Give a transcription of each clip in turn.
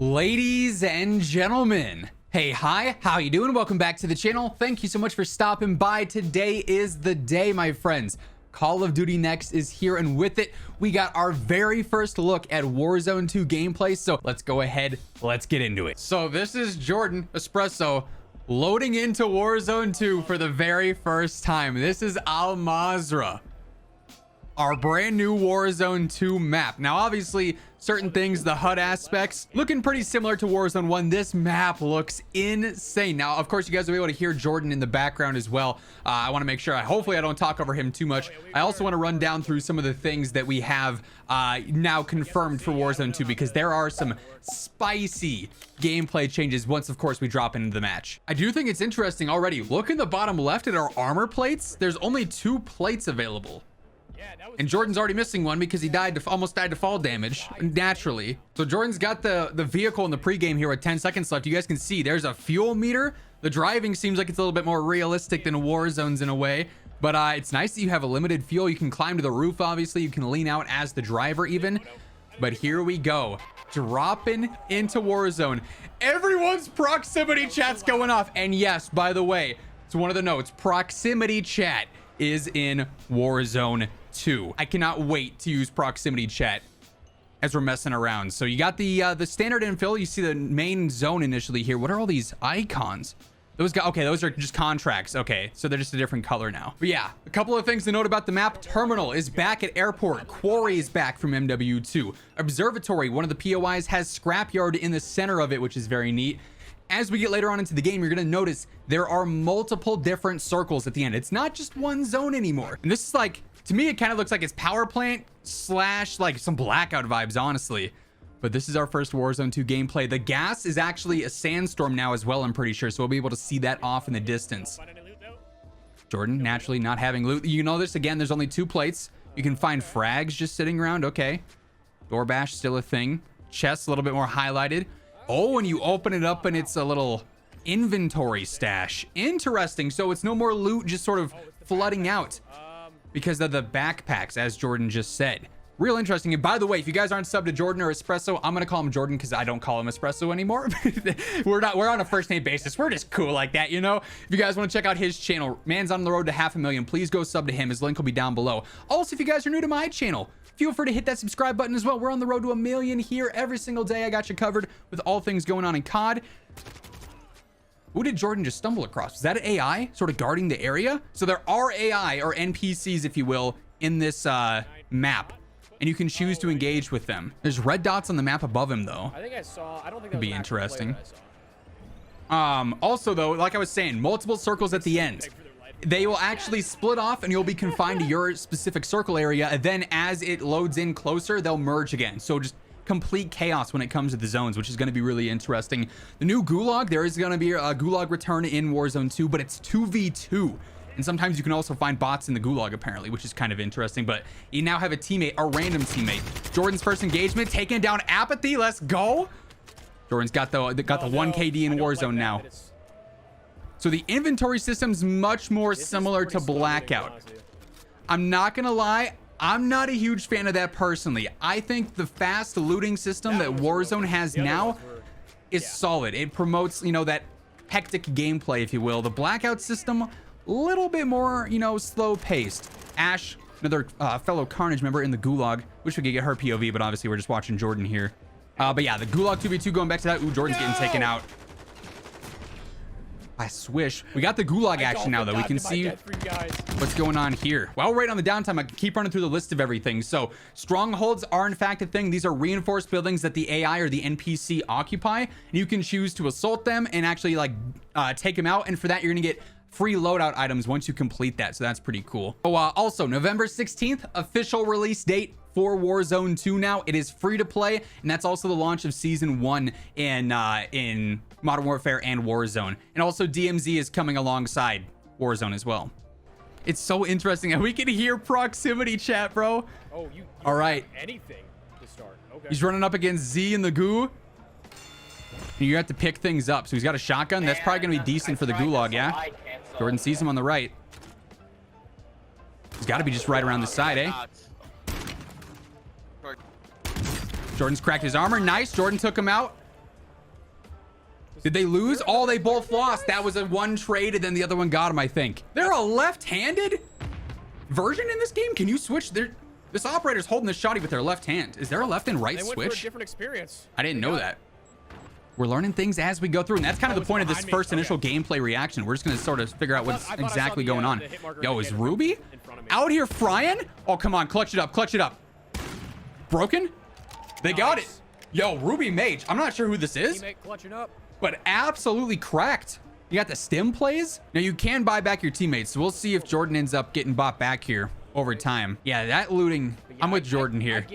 Ladies and gentlemen, hey, hi, how you doing? Welcome back to the channel. Thank you so much for stopping by. Today is the day, my friends. Call of Duty Next is here, and with it, we got our very first look at Warzone 2 gameplay. So let's go ahead, let's get into it. So this is Jordan Espresso loading into Warzone 2 for the very first time. This is Mazrah, our brand new Warzone 2 map. Now, obviously, certain things, the HUD aspects, looking pretty similar to Warzone 1. This map looks insane. Now, of course, you guys will be able to hear Jordan in the background as well. I want to make sure, hopefully I don't talk over him too much. I also want to run down through some of the things that we have now confirmed for Warzone 2, because there are some spicy gameplay changes once, of course, we drop into the match. I do think it's interesting already. Look in the bottom left at our armor plates. There's only 2 plates available. And Jordan's already missing one because he almost died to fall damage naturally. So Jordan's got the vehicle in the pregame here with 10 seconds left. You guys can see there's a fuel meter. The driving seems like it's a little bit more realistic than Warzone's in a way, but it's nice that you have a limited fuel. You can climb to the roof, obviously. You can lean out as the driver even. But here we go, dropping into Warzone. Everyone's proximity chat's going off. And yes, by the way, it's one of the notes, proximity chat is in Warzone 2. I cannot wait to use proximity chat as we're messing around. So you got the standard infill. You see the main zone initially here. What are all these icons? Those guys, okay, those are just contracts. Okay, so they're just a different color now. But yeah, a couple of things to note about the map. Terminal is back at airport. Quarry is back from MW2. Observatory, one of the POIs, has scrapyard in the center of it, which is very neat. As we get later on into the game, you're going to notice there are multiple different circles at the end. It's not just one zone anymore. And this is like, to me, it kind of looks like it's power plant slash like some blackout vibes, honestly. But this is our first Warzone 2 gameplay. The gas is actually a sandstorm now as well, I'm pretty sure. So we'll be able to see that off in the distance. Jordan, naturally not having loot. You know this, again, there's only 2 plates. You can find frags just sitting around. Okay. Door bash, still a thing. Chest, a little bit more highlighted. Oh, and you open it up and it's a little inventory stash. Interesting. So it's no more loot just sort of flooding out because of the backpacks, as Jordan just said. Real interesting. And by the way, if you guys aren't subbed to Jordan or Espresso, I'm gonna call him Jordan because I don't call him Espresso anymore. We're on a first name basis. We're just cool like that, you know. If you guys want to check out his channel, man's on the road to 500,000. Please go sub to him. His link will be down below. Also, if you guys are new to my channel, feel free to hit that subscribe button as well. We're on the road to 1 million here every single day. I got you covered with all things going on in COD. Who did Jordan just stumble across? Was that an AI sort of guarding the area? So there are AI or NPCs, if you will, in this map, and you can choose to engage with them. There's red dots on the map above him, though. I think I saw. I don't think that could be was interesting. Also, though, like I was saying, multiple circles at the end. They will actually split off and you'll be confined to your specific circle area. And then as it loads in closer, they'll merge again. So just complete chaos when it comes to the zones, which is going to be really interesting. The new Gulag, there is going to be a Gulag return in Warzone 2, but it's 2v2. And sometimes you can also find bots in the Gulag, apparently, which is kind of interesting. But you now have a teammate, a random teammate. Jordan's first engagement, taking down Apathy. Let's go. Jordan's got the 1 KD in Warzone now. So the inventory system's much more similar to Blackout. I'm not gonna lie, I'm not a huge fan of that personally. I think the fast looting system that Warzone has now is solid. It promotes, you know, that hectic gameplay, if you will. The Blackout system, a little bit more, you know, slow paced. Ash, another fellow Carnage member in the Gulag. Wish we could get her POV, but obviously we're just watching Jordan here. But yeah, the Gulag 2v2, going back to that. Ooh, Jordan's getting taken out. I swish. We got the Gulag action now, though. We can see what's going on here. While we're right on the downtime, I keep running through the list of everything. So strongholds are in fact a thing. These are reinforced buildings that the AI or the NPC occupy. And you can choose to assault them and actually like take them out. And for that, you're gonna get free loadout items once you complete that. So that's pretty cool. Oh, also November 16th, official release date for Warzone 2 now. It is free to play, and that's also the launch of Season 1 in Modern Warfare and Warzone. And also DMZ is coming alongside Warzone as well. It's so interesting that we can hear proximity chat, bro. Oh, you all right. Anything to start. Okay. He's running up against Z in the goo. And you have to pick things up. So he's got a shotgun. That's probably going to be decent for the Gulag, yeah? Jordan sees him on the right. He's got to be just right around the side, eh? Short. Jordan's cracked his armor. Nice. Jordan took him out. Did they lose? Oh, they both lost. That was a one trade and then the other one got him, I think. They're a left-handed version in this game? Can you switch? This operator's holding the shotty with their left hand. Is there a left and right They went switch? for a different experience. I didn't know that. We're learning things as we go through, and that's kind of the point of this first initial gameplay reaction. We're just going to sort of figure out what's exactly going on. Yo, is Ruby out here frying? Oh, come on. Clutch it up. Clutch it up. Broken? They got it. Yo, Ruby Mage. I'm not sure who this is, Clutching up. but absolutely cracked. You got the stim plays. Now, you can buy back your teammates, so we'll see if Jordan ends up getting bought back here over time. Yeah, that looting, I'm with Jordan here.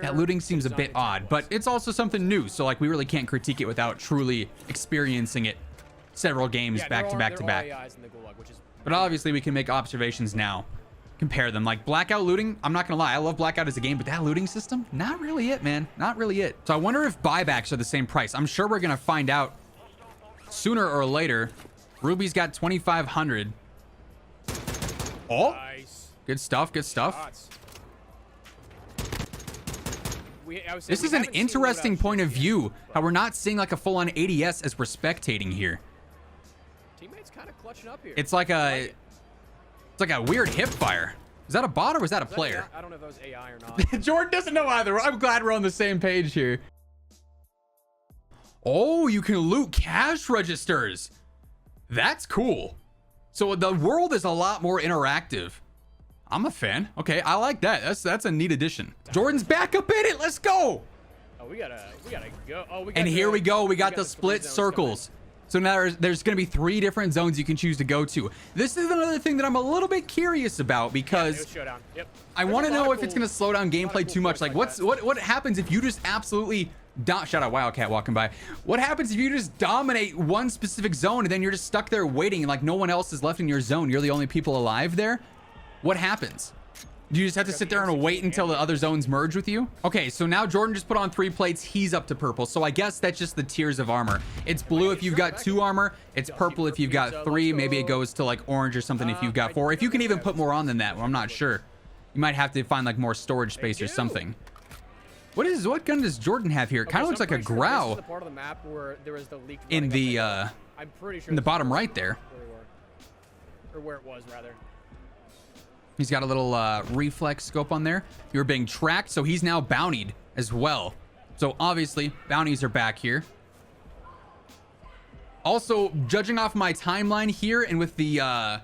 That looting seems a bit odd, but it's also something new, so like we really can't critique it without truly experiencing it several games back to back to back. But obviously we can make observations now, compare them. Like Blackout looting, I'm not gonna lie, I love Blackout as a game, but that looting system, not really it, man. Not really it. So I wonder if buybacks are the same price. I'm sure we're gonna find out sooner or later. Ruby's got 2,500. Oh, Nice. good stuff, good stuff. Shots. This is an interesting point of view, how we're not seeing like a full-on ADS as we're spectating here. Teammates kind of clutching up here. It's like a weird hip fire. Is that a bot or was that a player? I don't know if that was AI or not. Jordan doesn't know either. I'm glad we're on the same page here. Oh, you can loot cash registers. That's cool. So the world is a lot more interactive. I'm a fan. Okay, I like that. That's a neat addition. Jordan's back up in it. Let's go. Oh, we gotta go. Oh, we got And here we go. We got the three split zones circles. So now there's going to be 3 different zones you can choose to go to. This is another thing that I'm a little bit curious about because showdown. Yep. I want to know if it's going to slow down gameplay too much. Like what happens if you just absolutely shout out Wildcat walking by. What happens if you just dominate one specific zone and then you're just stuck there waiting and like no one else is left in your zone? You're the only people alive there. What happens? Do you just have to sit there and wait until the other zones merge with you? Okay, so now Jordan just put on 3 plates. He's up to purple. So I guess that's just the tiers of armor. It's blue if you've got 2 armor. It's purple if you've got 3. Maybe it goes to like orange or something if you've got 4. If you can even put more on than that, well, I'm not sure. You might have to find like more storage space or something. What gun does Jordan have here? It kind of looks like a Grau in the bottom right there. Or where it was, rather. He's got a little reflex scope on there. You were being tracked, so he's now bountied as well. So obviously, bounties are back here. Also, judging off my timeline here and with the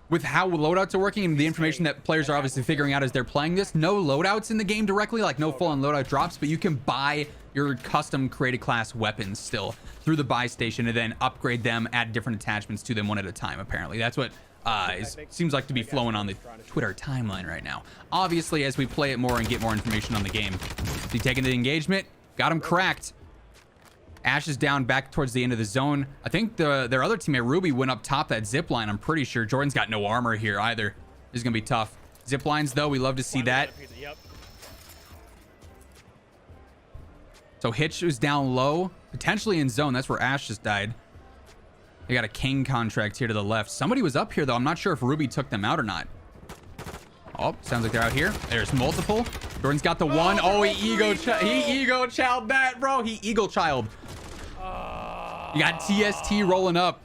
with how loadouts are working and the information that players are obviously figuring out as they're playing this, no loadouts in the game directly, like no full-on loadout drops, but you can buy your custom created class weapons still through the buy station and then upgrade them, add different attachments to them one at a time, apparently. That's what seems like to be flowing on the Twitter timeline right now. Obviously, as we play it more and get more information on the game. He taking the engagement, got him cracked. Ash is down back towards the end of the zone. I think their other teammate Ruby went up top that zip line. I'm pretty sure Jordan's got no armor here either. This is gonna be tough. Zip lines though, we love to see that. So Hitch is down low, potentially in zone. That's where Ash just died. They got a king contract here to the left. Somebody was up here though. I'm not sure if Ruby took them out or not. Oh, sounds like they're out here. There's multiple. Jordan's got the one. Oh, he ego child that, bro. He eagle child. You got TST rolling up.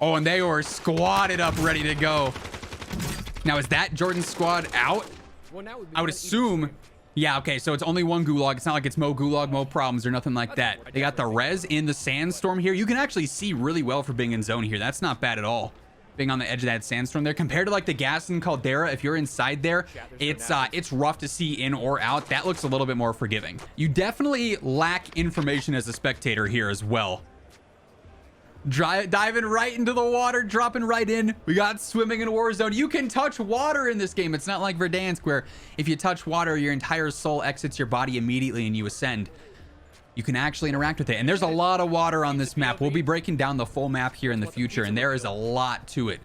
Oh, and they were squatted up, ready to go. Now, is that Jordan's squad out? I would assume. Yeah, okay, so it's only one gulag. It's not like it's Mo Gulag, Mo Problems, or nothing like that. They got the res in the sandstorm here. You can actually see really well for being in zone here. That's not bad at all. Being on the edge of that sandstorm there. Compared to like the gas and Caldera, if you're inside there, it's rough to see in or out. That looks a little bit more forgiving. You definitely lack information as a spectator here as well. Diving right into the water, dropping right in. We got swimming in Warzone. You can touch water in this game. It's not like Verdansk where if you touch water, your entire soul exits your body immediately and you ascend. You can actually interact with it. And there's a lot of water on this map. We'll be breaking down the full map here in the future, and there is a lot to it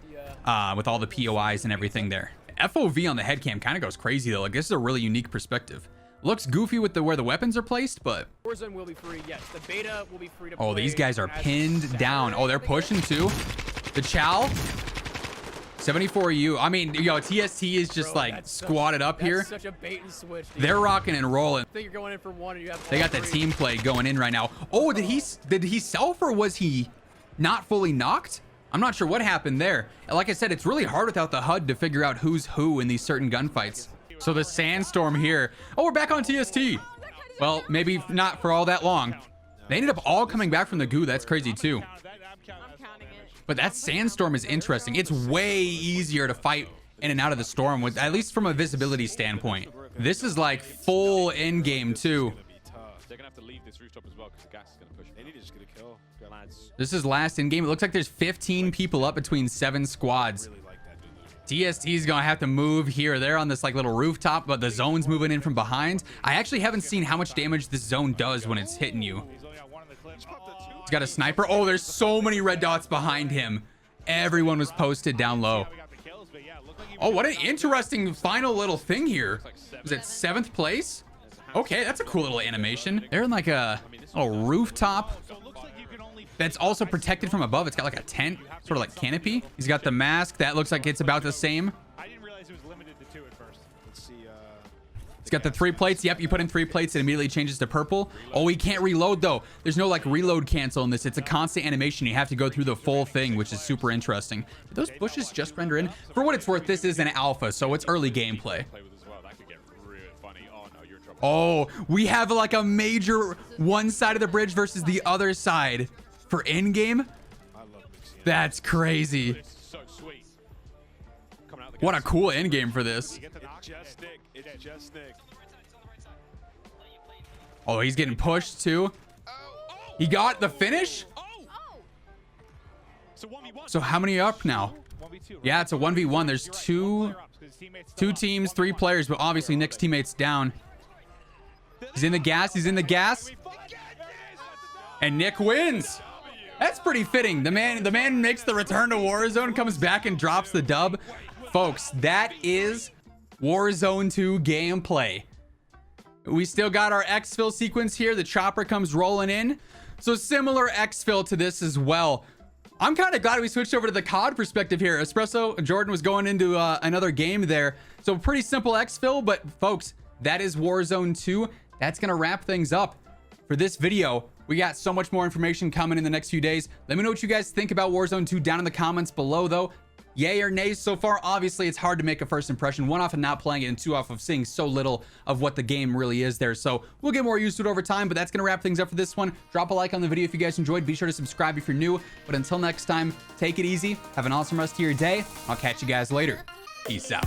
with all the POIs and everything there. FOV on the head cam kind of goes crazy though. Like this is a really unique perspective. Looks goofy with where the weapons are placed, but Warzone will be free. Yes, the beta will be free to play. Oh, these guys are pinned down. Oh, they're pushing too. The Chow 74U. I mean, yo, TST is just Bro, like that's squatted up here. Such a bait and switch. Dude. They're rocking and rolling. I think you're going in for one and you have They all got the three. team play going in right now. Oh, did he self, or was he not fully knocked? I'm not sure what happened there. Like I said, it's really hard without the HUD to figure out who's who in these certain gunfights. So the sandstorm here. Oh, we're back on TST. Well, maybe not for all that long. They ended up all coming back from the goo. That's crazy too. But that sandstorm is interesting. It's way easier to fight in and out of the storm, with at least from a visibility standpoint. This is like full end game too. They're gonna have to leave this rooftop as well because the gas is gonna push. They need to just get a kill, lads. This is last in game. It looks like there's 15 people up between 7 squads. DST's gonna have to move here. They're on this like little rooftop, but the zone's moving in from behind. I actually haven't seen how much damage this zone does when it's hitting you. He's got a sniper. Oh, there's so many red dots behind him. Everyone was posted down low. Oh, what an interesting final little thing here. Was it 7th place? Okay, that's a cool little animation. They're in like a rooftop that's also protected from above. It's got like a tent, sort of like canopy. He's got the mask. That looks like it's about the same. I didn't realize it was limited to 2 at first. Let's see. He's got the 3 plates. Yep, you put in 3 plates, it immediately changes to purple. Oh, he can't reload though. There's no like reload cancel in this. It's a constant animation. You have to go through the full thing, which is super interesting. Did those bushes just render in? For what it's worth, this is an alpha, so it's early gameplay. Oh, we have like a major one side of the bridge versus the other side for end game. That's crazy. What a cool end game for this. Oh, he's getting pushed too. He got the finish. So how many up now? Yeah, it's a 1v1. There's two teams, 3 players, but obviously Nick's teammate's down. He's in the gas. He's in the gas. And Nick wins. That's pretty fitting. The man makes the return to Warzone, comes back and drops the dub. Folks, that is Warzone 2 gameplay. We still got our exfil sequence here. The chopper comes rolling in. So similar exfil to this as well. I'm kind of glad we switched over to the COD perspective here. Espresso, Jordan was going into another game there. So pretty simple exfil, but folks, that is Warzone 2. That's going to wrap things up for this video. We got so much more information coming in the next few days. Let me know what you guys think about Warzone 2 down in the comments below, though. Yay or nay so far? Obviously, it's hard to make a first impression. 1 off of not playing it, and 2 off of seeing so little of what the game really is there. So we'll get more used to it over time, but that's going to wrap things up for this one. Drop a like on the video if you guys enjoyed. Be sure to subscribe if you're new. But until next time, take it easy. Have an awesome rest of your day. I'll catch you guys later. Peace out.